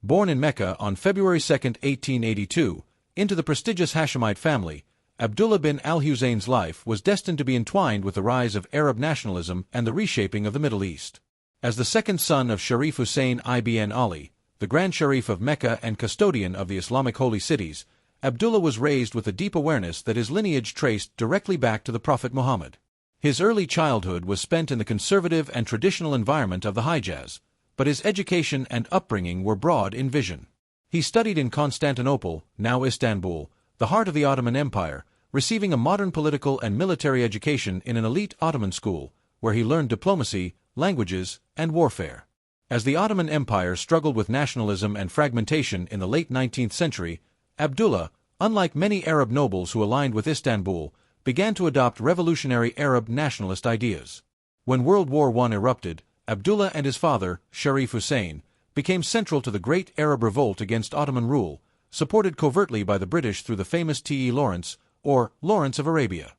Born in Mecca on February 2, 1882, into the prestigious Hashemite family, Abdullah bin al-Husayn's life was destined to be entwined with the rise of Arab nationalism and the reshaping of the Middle East. As the second son of Sharif Hussein ibn Ali, the Grand Sharif of Mecca and custodian of the Islamic holy cities, Abdullah was raised with a deep awareness that his lineage traced directly back to the Prophet Muhammad. His early childhood was spent in the conservative and traditional environment of the Hijaz, but his education and upbringing were broad in vision. He studied in Constantinople, now Istanbul, the heart of the Ottoman Empire, receiving a modern political and military education in an elite Ottoman school, where he learned diplomacy, languages, and warfare. As the Ottoman Empire struggled with nationalism and fragmentation in the late 19th century, Abdullah, unlike many Arab nobles who aligned with Istanbul, began to adopt revolutionary Arab nationalist ideas. When World War I erupted, Abdullah and his father, Sharif Hussein, became central to the Great Arab Revolt against Ottoman rule, supported covertly by the British through the famous T.E. Lawrence, or Lawrence of Arabia.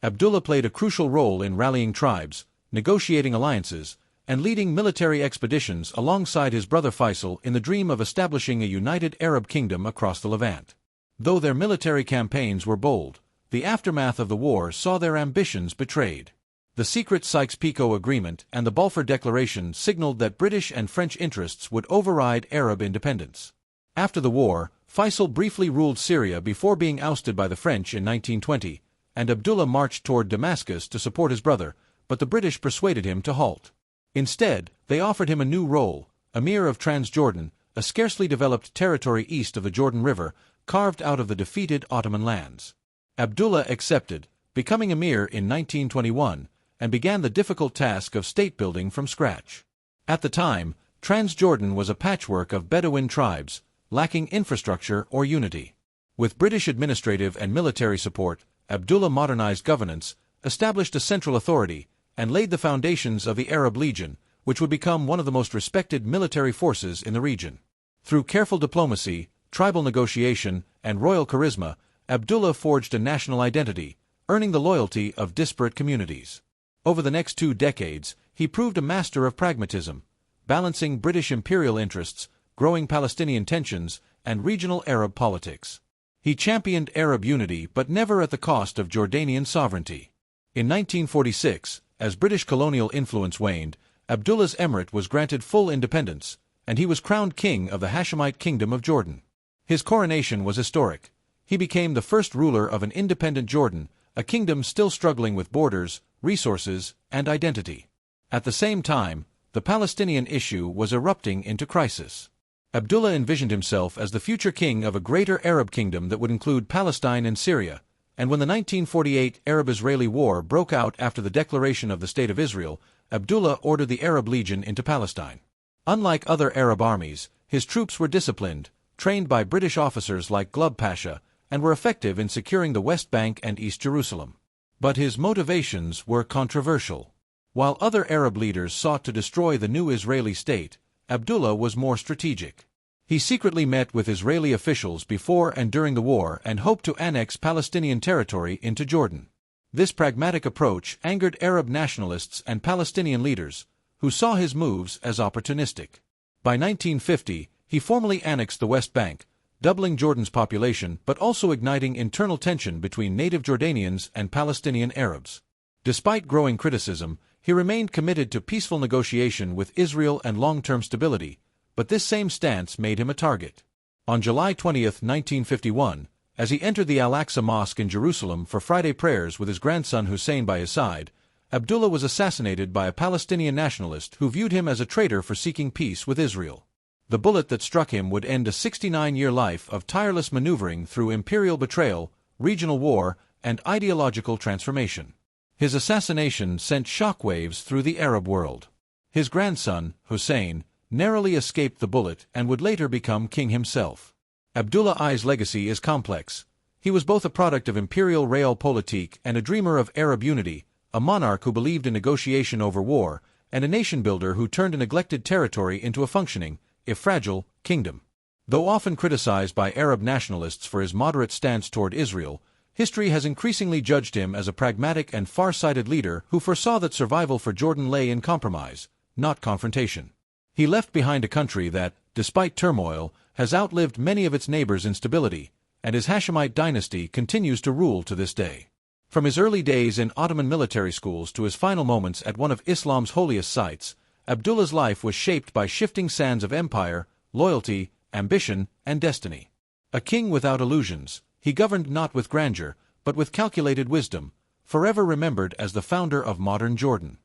Abdullah played a crucial role in rallying tribes, negotiating alliances, and leading military expeditions alongside his brother Faisal in the dream of establishing a united Arab kingdom across the Levant. Though their military campaigns were bold, the aftermath of the war saw their ambitions betrayed. The secret Sykes-Picot Agreement and the Balfour Declaration signaled that British and French interests would override Arab independence. After the war, Faisal briefly ruled Syria before being ousted by the French in 1920, and Abdullah marched toward Damascus to support his brother, but the British persuaded him to halt. Instead, they offered him a new role, Emir of Transjordan, a scarcely developed territory east of the Jordan River, carved out of the defeated Ottoman lands. Abdullah accepted, becoming Emir in 1921, and began the difficult task of state-building from scratch. At the time, Transjordan was a patchwork of Bedouin tribes, lacking infrastructure or unity. With British administrative and military support, Abdullah modernized governance, established a central authority, and laid the foundations of the Arab Legion, which would become one of the most respected military forces in the region. Through careful diplomacy, tribal negotiation, and royal charisma, Abdullah forged a national identity, earning the loyalty of disparate communities. Over the next 2 decades, he proved a master of pragmatism, balancing British imperial interests, growing Palestinian tensions, and regional Arab politics. He championed Arab unity but never at the cost of Jordanian sovereignty. In 1946, as British colonial influence waned, Abdullah's emirate was granted full independence, and he was crowned king of the Hashemite Kingdom of Jordan. His coronation was historic. He became the first ruler of an independent Jordan, a kingdom still struggling with borders, resources, and identity. At the same time, the Palestinian issue was erupting into crisis. Abdullah envisioned himself as the future king of a greater Arab kingdom that would include Palestine and Syria, and when the 1948 Arab-Israeli War broke out after the declaration of the State of Israel, Abdullah ordered the Arab Legion into Palestine. Unlike other Arab armies, his troops were disciplined, trained by British officers like Glubb Pasha, and were effective in securing the West Bank and East Jerusalem. But his motivations were controversial. While other Arab leaders sought to destroy the new Israeli state, Abdullah was more strategic. He secretly met with Israeli officials before and during the war and hoped to annex Palestinian territory into Jordan. This pragmatic approach angered Arab nationalists and Palestinian leaders, who saw his moves as opportunistic. By 1950, he formally annexed the West Bank, doubling Jordan's population but also igniting internal tension between native Jordanians and Palestinian Arabs. Despite growing criticism, he remained committed to peaceful negotiation with Israel and long-term stability, but this same stance made him a target. On July 20, 1951, as he entered the Al-Aqsa Mosque in Jerusalem for Friday prayers with his grandson Hussein by his side, Abdullah was assassinated by a Palestinian nationalist who viewed him as a traitor for seeking peace with Israel. The bullet that struck him would end a 69-year life of tireless maneuvering through imperial betrayal, regional war, and ideological transformation. His assassination sent shockwaves through the Arab world. His grandson, Hussein, narrowly escaped the bullet and would later become king himself. Abdullah I's legacy is complex. He was both a product of imperial realpolitik and a dreamer of Arab unity, a monarch who believed in negotiation over war, and a nation-builder who turned a neglected territory into a functioning, if fragile, kingdom. Though often criticized by Arab nationalists for his moderate stance toward Israel, history has increasingly judged him as a pragmatic and far-sighted leader who foresaw that survival for Jordan lay in compromise, not confrontation. He left behind a country that, despite turmoil, has outlived many of its neighbors in stability, and his Hashemite dynasty continues to rule to this day. From his early days in Ottoman military schools to his final moments at one of Islam's holiest sites, Abdullah's life was shaped by shifting sands of empire, loyalty, ambition, and destiny. A king without illusions, he governed not with grandeur, but with calculated wisdom, forever remembered as the founder of modern Jordan.